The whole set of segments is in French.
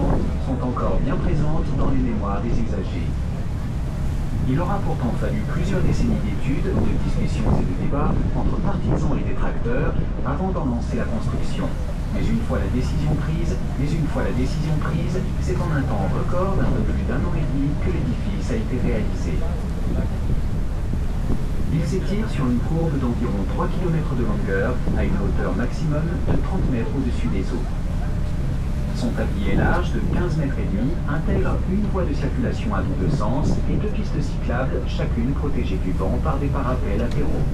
importantes sont encore bien présentes dans les mémoires des usagers. Il aura pourtant fallu plusieurs décennies d'études, de discussions et de débats entre partisans et détracteurs avant d'en lancer la construction. Mais une fois la décision prise, c'est en un temps record d'un peu plus d'un an et demi que l'édifice a été réalisé. Il s'étire sur une courbe d'environ 3 km de longueur à une hauteur maximum de 30 mètres au-dessus des eaux. Son tablier large de 15 mètres et demi intègre une voie de circulation à double sens et 2 pistes cyclables, chacune protégée du vent par des parapets latéraux.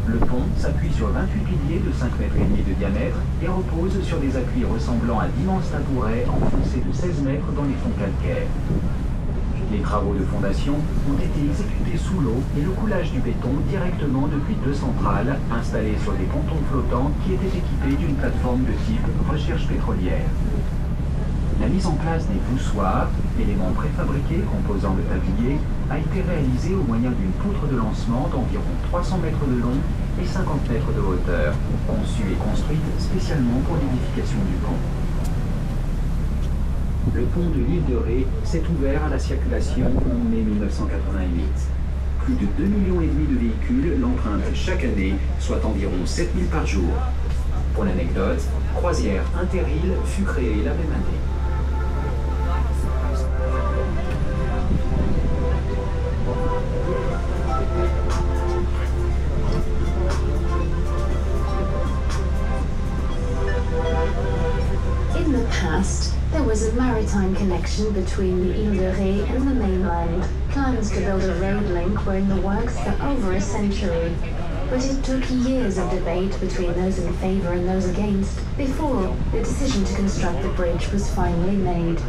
Le pont s'appuie sur 28 piliers de 5 mètres et demi de diamètre et repose sur des appuis ressemblant à d'immenses tabourets enfoncés de 16 mètres dans les fonds calcaires. Les travaux de fondation ont été exécutés sous l'eau et le coulage du béton directement depuis 2 centrales installées sur des pontons flottants qui étaient équipés d'une plateforme de type recherche pétrolière. La mise en place des poussoirs, éléments préfabriqués composant le tablier, a été réalisée au moyen d'une poutre de lancement d'environ 300 mètres de long et 50 mètres de hauteur, conçue et construite spécialement pour l'édification du pont. Le pont de l'île de Ré s'est ouvert à la circulation en mai 1988. Plus de 2,5 millions de véhicules l'empruntent chaque année, soit environ 7 000 par jour. Pour l'anecdote, Croisière Interrail fut créée la même année. In the past, there was a maritime connection between the Ile de Ré and the mainland. Plans to build a road link were in the works for over a century. But it took years of debate between those in favour and those against before the decision to construct the bridge was finally made.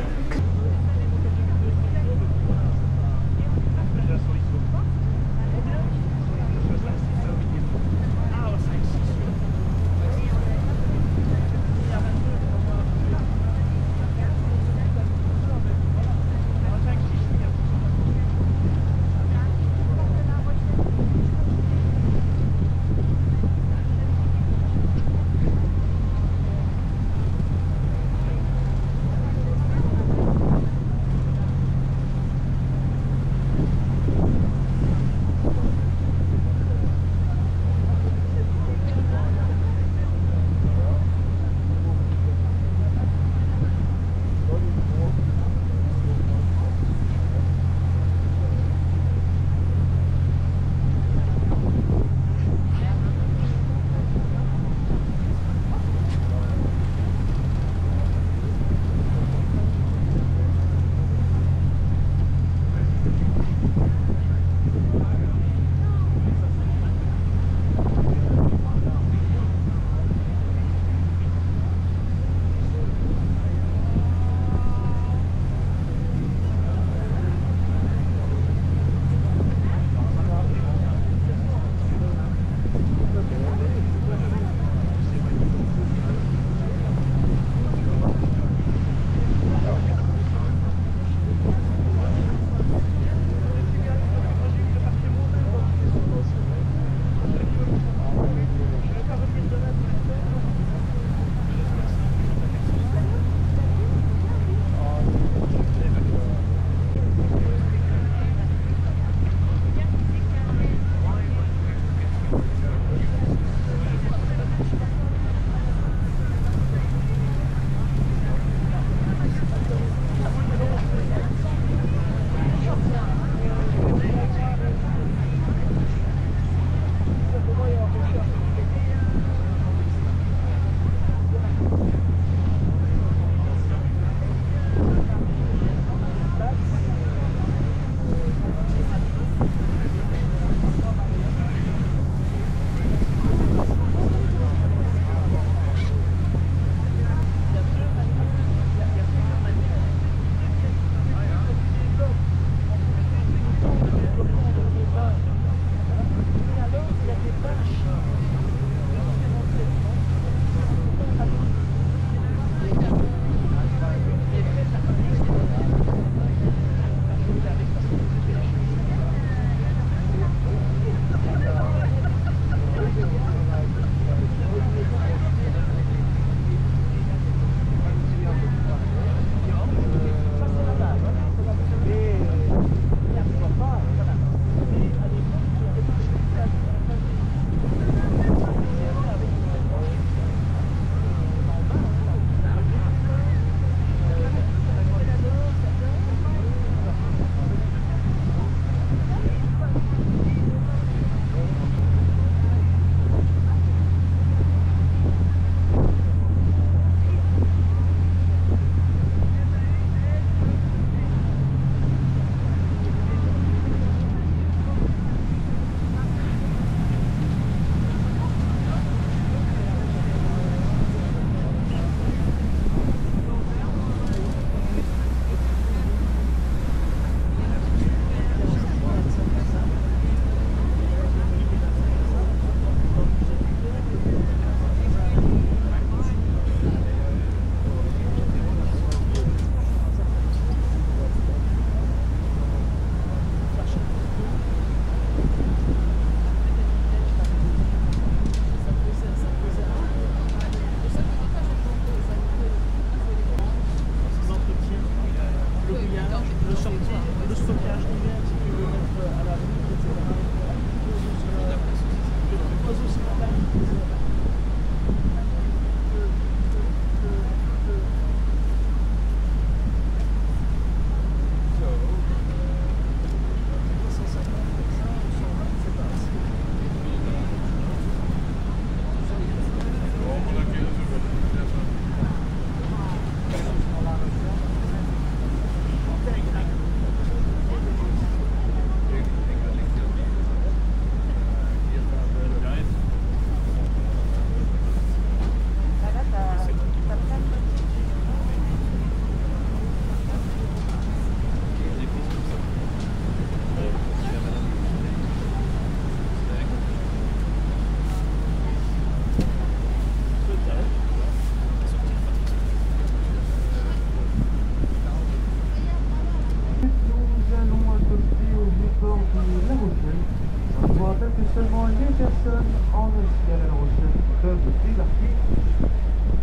que seulement les personnes en escale à La Rochelle peuvent débarquer.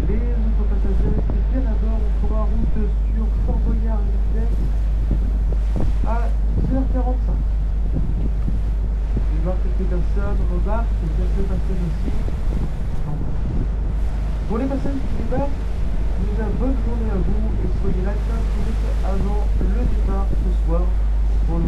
Les autres passagers qui viennent à bord pour la route sur Fort Boyard Index à 10h45. Il y a quelques personnes remarquent et quelques personnes aussi. Pour les personnes qui débarquent, déjà bonne journée à vous et soyez là 15 minutes avant le départ ce soir pour le...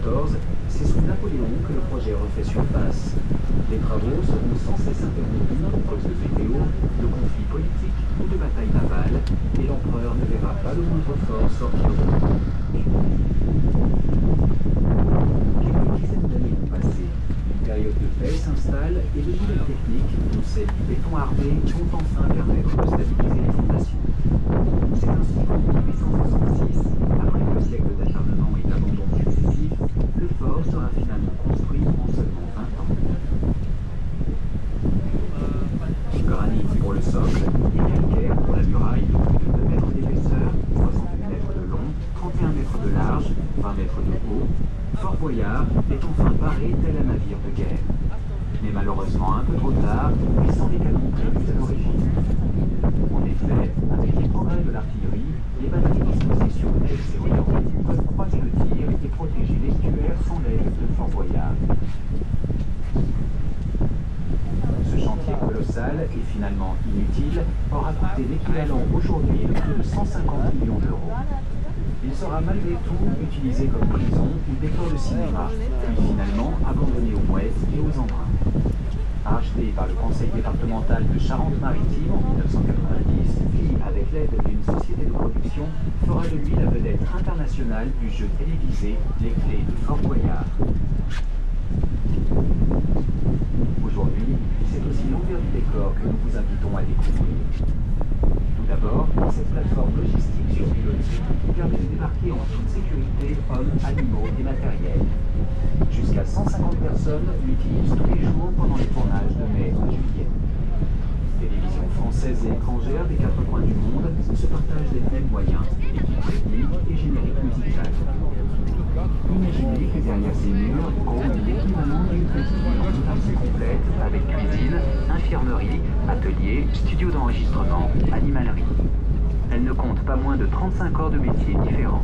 1914, c'est sous Napoléon que le projet refait surface. Les travaux seront sans cesse interrompus à cause de météo, de conflits politiques ou de batailles navales, et l'empereur ne verra pas le moindre fort sortir de l'eau. Quelques dizaines d'années ont passé. Une période de paix s'installe et de nouvelles techniques, dont celle du béton armé, vont enfin permettre de stabiliser les fondations. C'est ainsi qu'en 1866, après que le siècle d'acharnement et d'abandon successifs, le fort sera finalement construit en seulement 20 ans. Granit pour le socle et calcaire pour la muraille de plus de 2 mètres d'épaisseur, 68 mètres de long, 31 mètres de large, 20 mètres de haut, Fort Boyard est enfin paré tel un navire de guerre. Mais malheureusement un peu trop tard et sans les canons prévus à l'origine. En effet, avec les progrès de l'artillerie, les batteries disposées sur Aix et Orléans peuvent croiser le tir et protéger l'estuaire sans l'aide de Fort Boyard. Ce chantier colossal et finalement inutile aura coûté l'équivalent aujourd'hui de plus de 150 millions d'euros. Il sera malgré tout utilisé comme prison ou décor de cinéma, puis finalement abandonné aux mouettes et aux embruns. Racheté par le conseil départemental de Charente-Maritime en 1990, qui, avec l'aide d'une société de production, fera de lui la vedette internationale du jeu télévisé Les Clés de Fort Boyard. Aujourd'hui, c'est aussi l'envers du décor que nous vous invitons à découvrir. Tout d'abord, cette plateforme logistique sur pilotis qui permet de débarquer en toute sécurité hommes, animaux et matériel. Jusqu'à 150 personnes l'utilisent tous les jours pendant les tournages de mai à juillet. Télévisions françaises et étrangères des 4 coins du monde se partagent les mêmes moyens, équipes techniques et génériques musicales. Imaginez que derrière ces murs grouille l'équivalent d'une petite ville en toute complète avec cuisine, infirmerie, atelier, studio d'enregistrement, animalerie. Elle ne compte pas moins de 35 corps de métiers différents.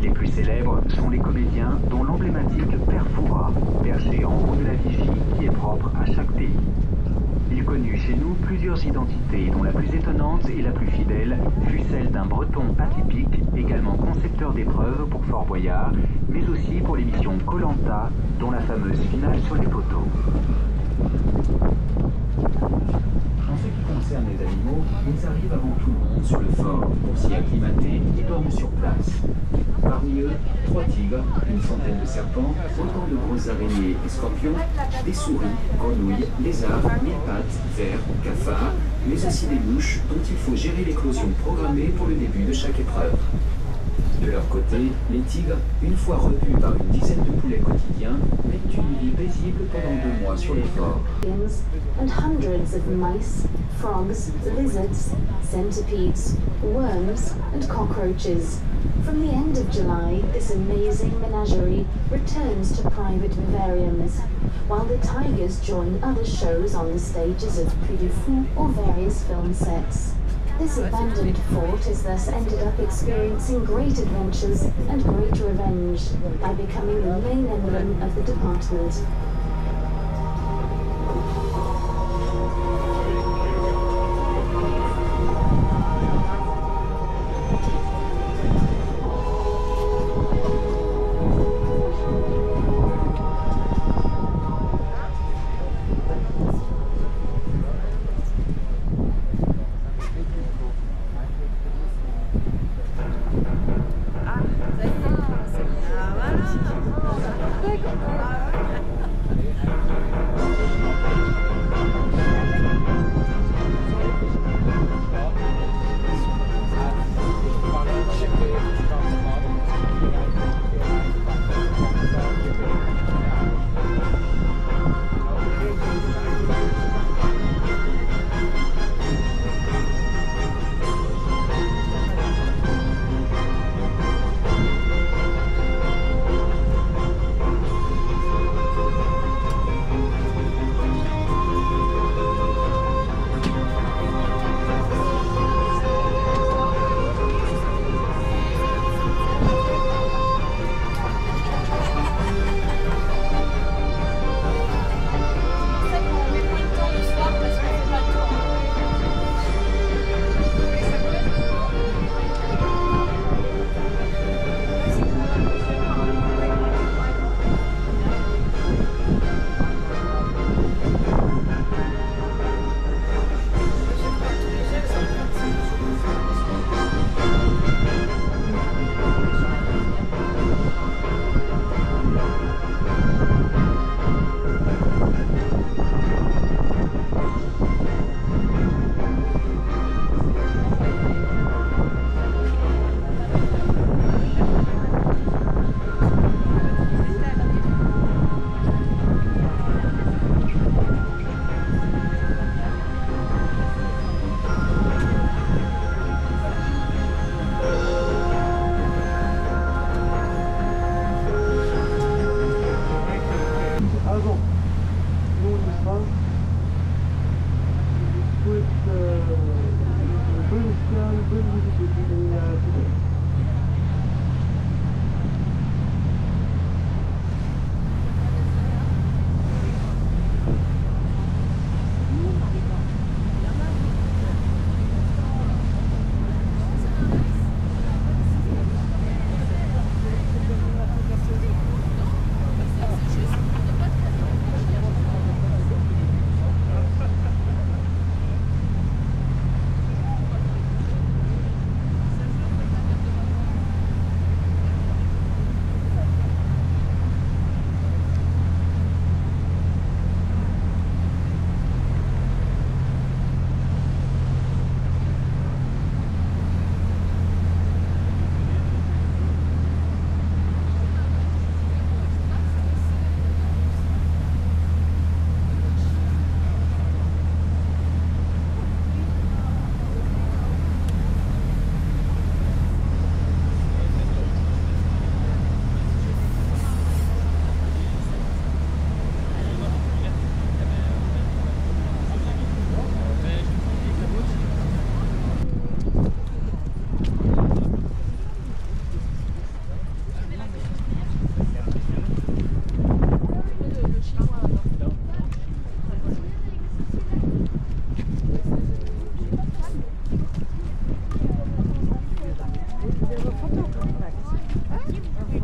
Les plus célèbres sont les comédiens, dont l'emblématique Père Fouras, perché en haut de la vigie qui est propre à chaque pays. Il connut chez nous plusieurs identités, dont la plus étonnante et la plus fidèle fut celle d'un breton atypique, également concepteur d'épreuves pour Fort Boyard, mais aussi pour l'émission Koh-Lanta, dont la fameuse finale sur les poteaux. En ce qui concerne les animaux, ils arrivent avant tout le monde sur le fort pour s'y acclimater et dorment sur place. Parmi eux, 3 tigres, une centaine de serpents, autant de grosses araignées et scorpions, des souris, grenouilles, lézards, mille-pattes, vers, cafards, mais aussi des mouches dont il faut gérer l'éclosion programmée pour le début de chaque épreuve. De leur côté, les tigres, une fois repus par une dizaine de poulets quotidiens, mènent une vie paisible pendant 2 mois sur les forts. And hundreds of mice, frogs, lizards, centipedes, worms, and cockroaches. From the end of July, this amazing menagerie returns to private vivariums, while the tigers join other shows on the stages of Puy du Fou or various film sets. This abandoned fort has thus ended up experiencing great adventures and great revenge by becoming the main emblem of the department.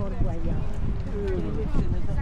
Fort Boyard.